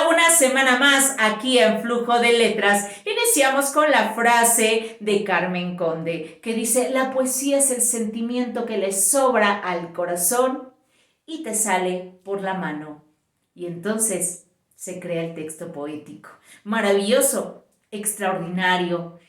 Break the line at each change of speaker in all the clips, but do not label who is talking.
Una semana más aquí en Flujo de Letras. Iniciamos con la frase de Carmen Conde que dice: la poesía es el sentimiento que le sobra al corazón y te sale por la mano. Y entonces se crea el texto poético. Maravilloso, extraordinario.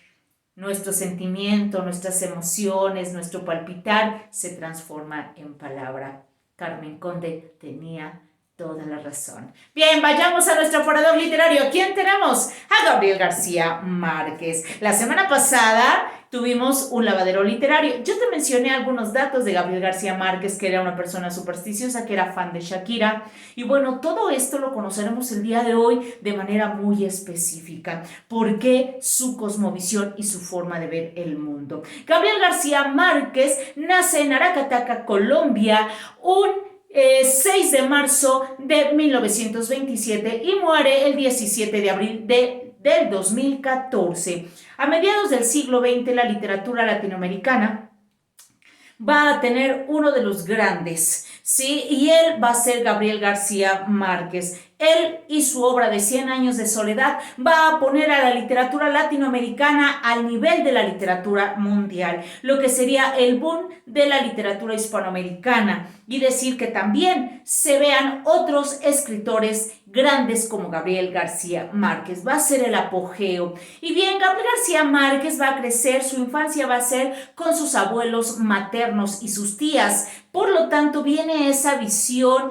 Nuestro sentimiento, nuestras emociones, nuestro palpitar se transforma en palabra. Carmen Conde tenía toda la razón. Bien, vayamos a nuestro orador literario. ¿Quién tenemos? A Gabriel García Márquez. La semana pasada tuvimos un lavadero literario. Yo te mencioné algunos datos de Gabriel García Márquez, que era una persona supersticiosa, que era fan de Shakira. Y bueno, todo esto lo conoceremos el día de hoy de manera muy específica. ¿Por qué su cosmovisión y su forma de ver el mundo? Gabriel García Márquez nace en Aracataca, Colombia, un 6 de marzo de 1927 y muere el 17 de abril del 2014. A mediados del siglo XX, la literatura latinoamericana va a tener uno de los grandes, ¿sí? Y él va a ser Gabriel García Márquez. Él y su obra de 100 años de soledad va a poner a la literatura latinoamericana al nivel de la literatura mundial, lo que sería el boom de la literatura hispanoamericana, y decir que también se vean otros escritores grandes como Gabriel García Márquez. Va a ser el apogeo. Y bien, Gabriel García Márquez va a crecer, su infancia va a ser con sus abuelos maternos y sus tías. Por lo tanto, viene esa visión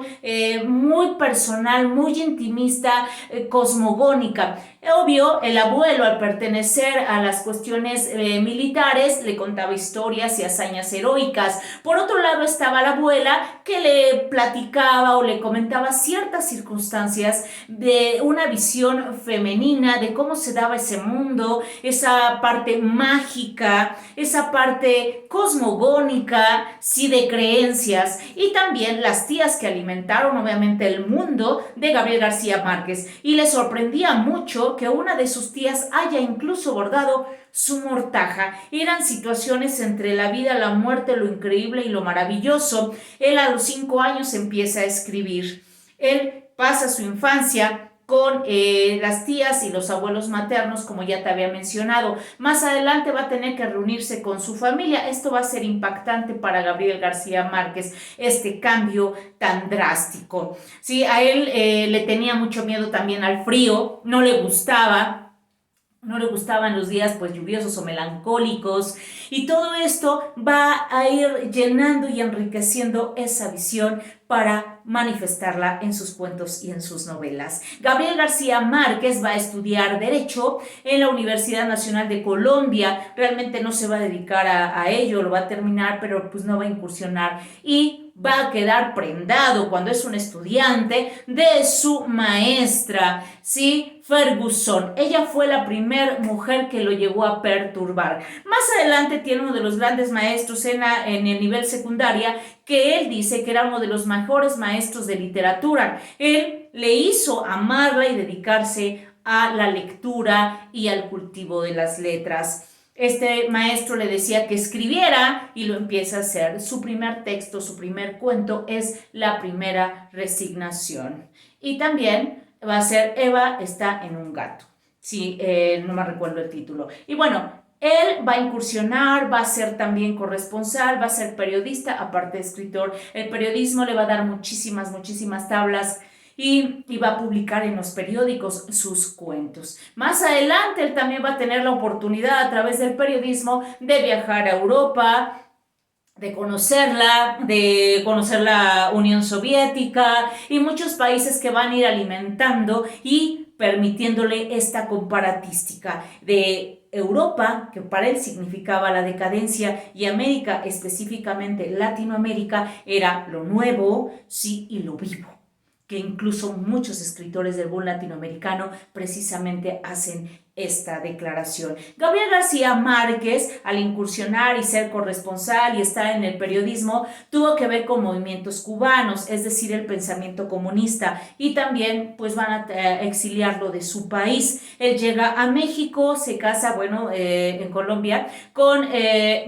muy personal, muy intimista, cosmogónica. Obvio, el abuelo, al pertenecer a las cuestiones militares, le contaba historias y hazañas heroicas. Por otro lado, estaba la abuela, que le platicaba o le comentaba ciertas circunstancias de una visión femenina, de cómo se daba ese mundo, esa parte mágica, esa parte cosmogónica, sí, de creencias. Y también las tías, que alimentaron obviamente el mundo de Gabriel García Márquez. Y le sorprendía mucho que una de sus tías haya incluso bordado su mortaja. Eran situaciones entre la vida, la muerte, lo increíble y lo maravilloso. Él a los 5 años empieza a escribir. Él pasa su infancia con las tías y los abuelos maternos, como ya te había mencionado. Más adelante va a tener que reunirse con su familia. Esto va a ser impactante para Gabriel García Márquez, este cambio tan drástico. Sí, a él le tenía mucho miedo también al frío, no le gustaban los días pues lluviosos o melancólicos, y todo esto va a ir llenando y enriqueciendo esa visión para manifestarla en sus cuentos y en sus novelas. Gabriel García Márquez va a estudiar Derecho en la Universidad Nacional de Colombia. Realmente no se va a dedicar a ello, lo va a terminar, pero pues no va a incursionar, y va a quedar prendado cuando es un estudiante de su maestra, ¿sí? Ferguson. Ella fue la primera mujer que lo llegó a perturbar. Más adelante tiene uno de los grandes maestros en el nivel secundaria, que él dice que era uno de los mejores maestros de literatura. Él le hizo amarla y dedicarse a la lectura y al cultivo de las letras. Este maestro le decía que escribiera y lo empieza a hacer. Su primer texto, su primer cuento es La primera resignación. Y también va a ser Eva está en un gato. Sí, no me recuerdo el título. Y bueno, él va a incursionar, va a ser también corresponsal, va a ser periodista, aparte de escritor. El periodismo le va a dar muchísimas tablas, y va a publicar en los periódicos sus cuentos. Más adelante él también va a tener la oportunidad, a través del periodismo, de viajar a Europa, de conocer la Unión Soviética y muchos países que van a ir alimentando y permitiéndole esta comparatística de Europa, que para él significaba la decadencia, y América, específicamente Latinoamérica, era lo nuevo, sí, y lo vivo, que incluso muchos escritores del boom latinoamericano precisamente hacen esta declaración. Gabriel García Márquez, al incursionar y ser corresponsal y estar en el periodismo, tuvo que ver con movimientos cubanos, es decir, el pensamiento comunista, y también pues van a exiliarlo de su país. Él llega a México, se casa, bueno, en Colombia, con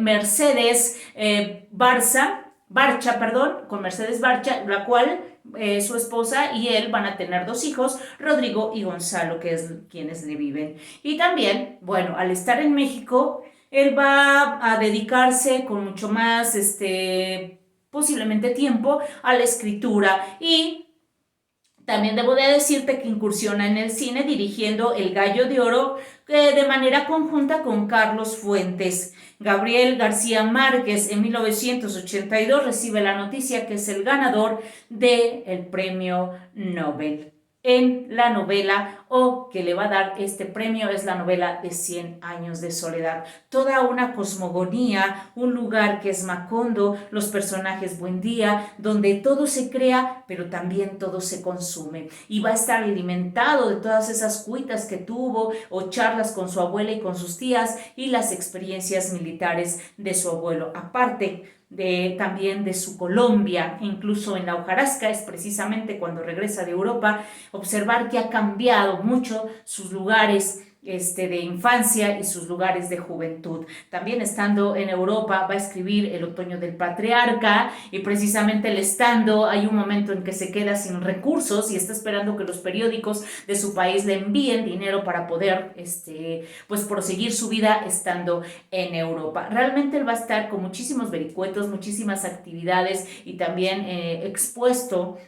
Mercedes Barcha, perdón, con Mercedes Barcha, la cual su esposa y él van a tener 2 hijos, Rodrigo y Gonzalo, que es quienes le viven. Y también, bueno, al estar en México, él va a dedicarse con mucho más, posiblemente tiempo a la escritura y también debo de decirte que incursiona en el cine dirigiendo El Gallo de Oro de manera conjunta con Carlos Fuentes. Gabriel García Márquez en 1982 recibe la noticia que es el ganador del premio Nobel en la novela o que le va a dar este premio es la novela de 100 años de soledad. Toda una cosmogonía, un lugar que es Macondo, los personajes Buendía, donde todo se crea, pero también todo se consume. Y va a estar alimentado de todas esas cuitas que tuvo o charlas con su abuela y con sus tías y las experiencias militares de su abuelo. Aparte, también de su Colombia, incluso en la hojarasca, es precisamente cuando regresa de Europa, observar que ha cambiado mucho sus lugares de infancia y sus lugares de juventud. También estando en Europa va a escribir El otoño del patriarca y precisamente el estando hay un momento en que se queda sin recursos y está esperando que los periódicos de su país le envíen dinero para poder pues proseguir su vida estando en Europa. Realmente él va a estar con muchísimos vericuetos, muchísimas actividades y también expuesto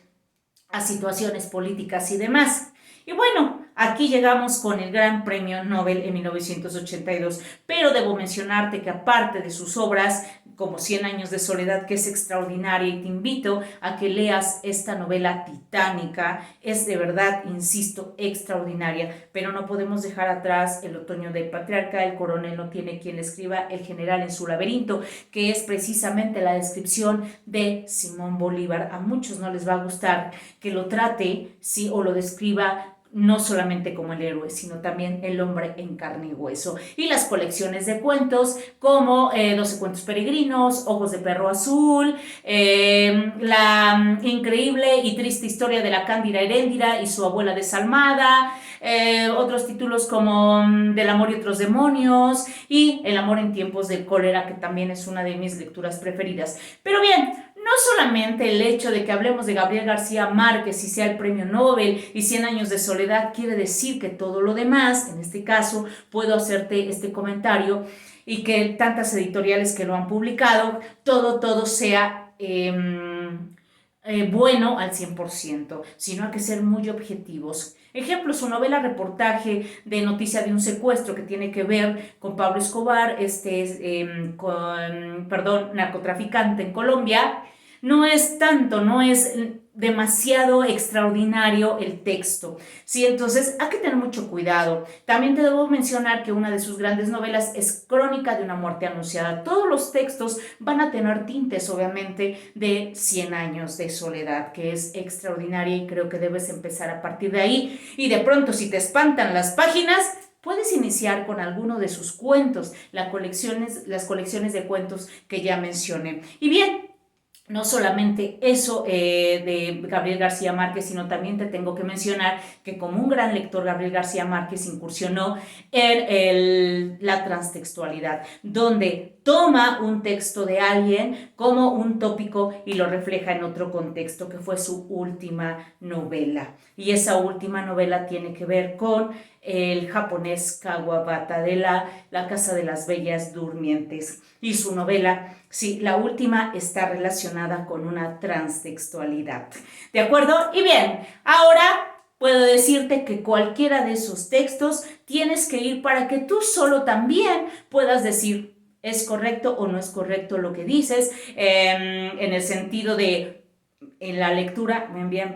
a situaciones políticas y demás. Y bueno, aquí llegamos con el Gran Premio Nobel en 1982, pero debo mencionarte que aparte de sus obras como 100 años de soledad, que es extraordinaria, y te invito a que leas esta novela titánica, es de verdad, insisto, extraordinaria, pero no podemos dejar atrás El otoño del patriarca, El coronel no tiene quien le escriba, El general en su laberinto, que es precisamente la descripción de Simón Bolívar. A muchos no les va a gustar que lo trate, sí, o lo describa no solamente como el héroe, sino también el hombre en carne y hueso. Y las colecciones de cuentos como 12 cuentos peregrinos, Ojos de perro azul, la increíble y triste historia de la Cándida Heréndira y su abuela desalmada, otros títulos como Del amor y otros demonios y El amor en tiempos de cólera, que también es una de mis lecturas preferidas. Pero bien, no solamente el hecho de que hablemos de Gabriel García Márquez y sea el premio Nobel y 100 años de soledad quiere decir que todo lo demás, en este caso, puedo hacerte este comentario y que tantas editoriales que lo han publicado, todo sea bueno al 100%, sino hay que ser muy objetivos. Ejemplo, su novela reportaje de noticia de un secuestro que tiene que ver con Pablo Escobar, narcotraficante en Colombia. No es tanto, no es demasiado extraordinario el texto, ¿sí? Entonces hay que tener mucho cuidado. También te debo mencionar que una de sus grandes novelas es Crónica de una muerte anunciada. Todos los textos van a tener tintes, obviamente, de 100 años de soledad, que es extraordinaria y creo que debes empezar a partir de ahí. Y de pronto, si te espantan las páginas, puedes iniciar con alguno de sus cuentos, las colecciones de cuentos que ya mencioné. Y bien, no solamente eso de Gabriel García Márquez, sino también te tengo que mencionar que como un gran lector, Gabriel García Márquez incursionó en la transtextualidad, donde toma un texto de alguien como un tópico y lo refleja en otro contexto, que fue su última novela. Y esa última novela tiene que ver con el japonés Kawabata de la Casa de las Bellas Durmientes. Y su novela, sí, la última está relacionada con una transtextualidad. ¿De acuerdo? Y bien, ahora puedo decirte que cualquiera de esos textos tienes que ir para que tú solo también puedas decir es correcto o no es correcto lo que dices, en el sentido de en la lectura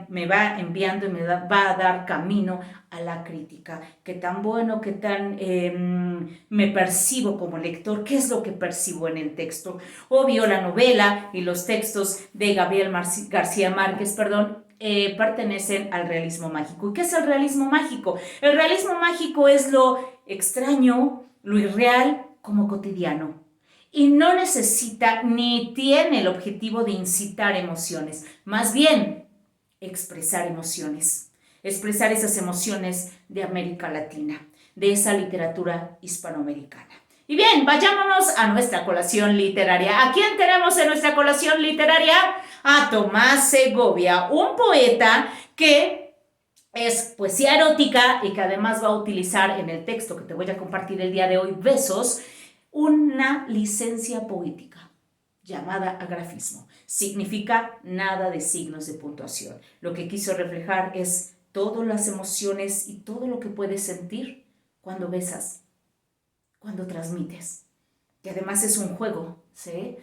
me va enviando y va a dar camino a la crítica. Qué tan bueno, qué tan me percibo como lector, qué es lo que percibo en el texto. Obvio, la novela y los textos de Gabriel García Márquez, pertenecen al realismo mágico. ¿Y qué es el realismo mágico? El realismo mágico es lo extraño, lo irreal como cotidiano. Y no necesita ni tiene el objetivo de incitar emociones, más bien expresar emociones, expresar esas emociones de América Latina, de esa literatura hispanoamericana. Y bien, vayámonos a nuestra colación literaria. ¿A quién tenemos en nuestra colación literaria? A Tomás Segovia, un poeta que es poesía erótica y que además va a utilizar en el texto que te voy a compartir el día de hoy, Besos, una licencia poética llamada agrafismo. Significa nada de signos de puntuación. Lo que quiso reflejar es todas las emociones y todo lo que puedes sentir cuando besas, cuando transmites. Que además es un juego, ¿sí?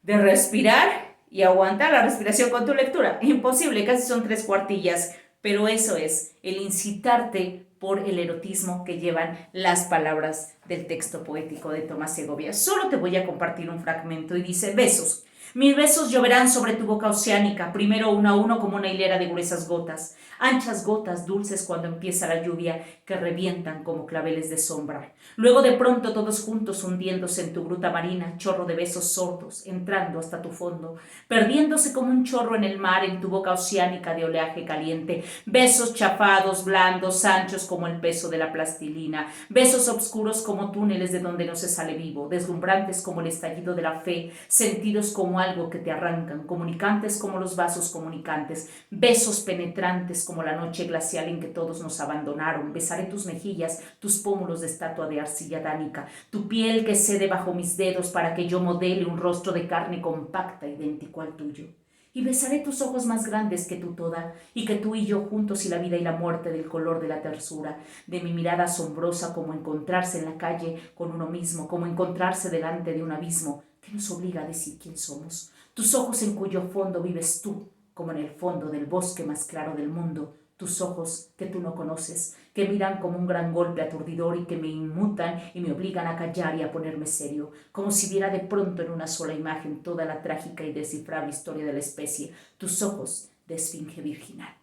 De respirar y aguantar la respiración con tu lectura. Imposible, casi son 3 cuartillas, pero eso es el incitarte por el erotismo que llevan las palabras del texto poético de Tomás Segovia. Solo te voy a compartir un fragmento y dice: besos. Mil besos lloverán sobre tu boca oceánica, primero uno a uno como una hilera de gruesas gotas, anchas gotas dulces cuando empieza la lluvia que revientan como claveles de sombra. Luego de pronto todos juntos hundiéndose en tu gruta marina, chorro de besos sordos, entrando hasta tu fondo, perdiéndose como un chorro en el mar en tu boca oceánica de oleaje caliente, besos chafados, blandos, anchos como el peso de la plastilina, besos oscuros como túneles de donde no se sale vivo, deslumbrantes como el estallido de la fe, sentidos como algo que te arrancan, comunicantes como los vasos comunicantes, besos penetrantes como la noche glacial en que todos nos abandonaron. Besaré tus mejillas, tus pómulos de estatua de arcilla dánica, tu piel que cede bajo mis dedos para que yo modele un rostro de carne compacta idéntico al tuyo. Y besaré tus ojos más grandes que tú toda, y que tú y yo juntos y la vida y la muerte del color de la tersura, de mi mirada asombrosa como encontrarse en la calle con uno mismo, como encontrarse delante de un abismo que nos obliga a decir quién somos. Tus ojos en cuyo fondo vives tú, como en el fondo del bosque más claro del mundo, tus ojos que tú no conoces, que miran como un gran golpe aturdidor y que me inmutan y me obligan a callar y a ponerme serio, como si viera de pronto en una sola imagen toda la trágica y descifrable historia de la especie, tus ojos de esfinge virginal.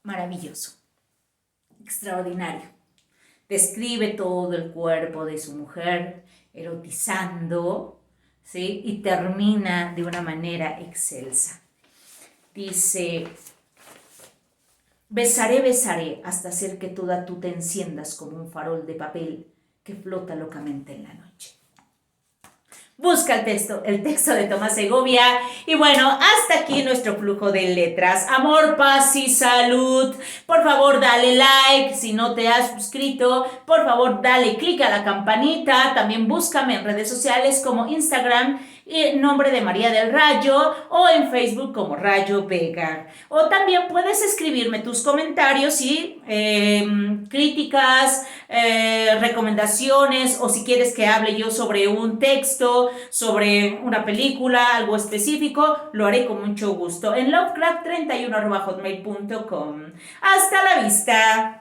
Maravilloso, extraordinario. Describe todo el cuerpo de su mujer, erotizando, ¿sí? Y termina de una manera excelsa. Dice: besaré, besaré, hasta hacer que toda tú te enciendas como un farol de papel que flota locamente en la noche. Busca el texto de Tomás Segovia. Y bueno, hasta aquí nuestro flujo de letras. Amor, paz y salud. Por favor, dale like. Si no te has suscrito, por favor, dale click a la campanita. También búscame en redes sociales como Instagram, en nombre de María del Rayo, o en Facebook como Rayo Vega. O también puedes escribirme tus comentarios y críticas, recomendaciones, o si quieres que hable yo sobre un texto, sobre una película, algo específico, lo haré con mucho gusto en lovecraft31@hotmail.com. Hasta la vista.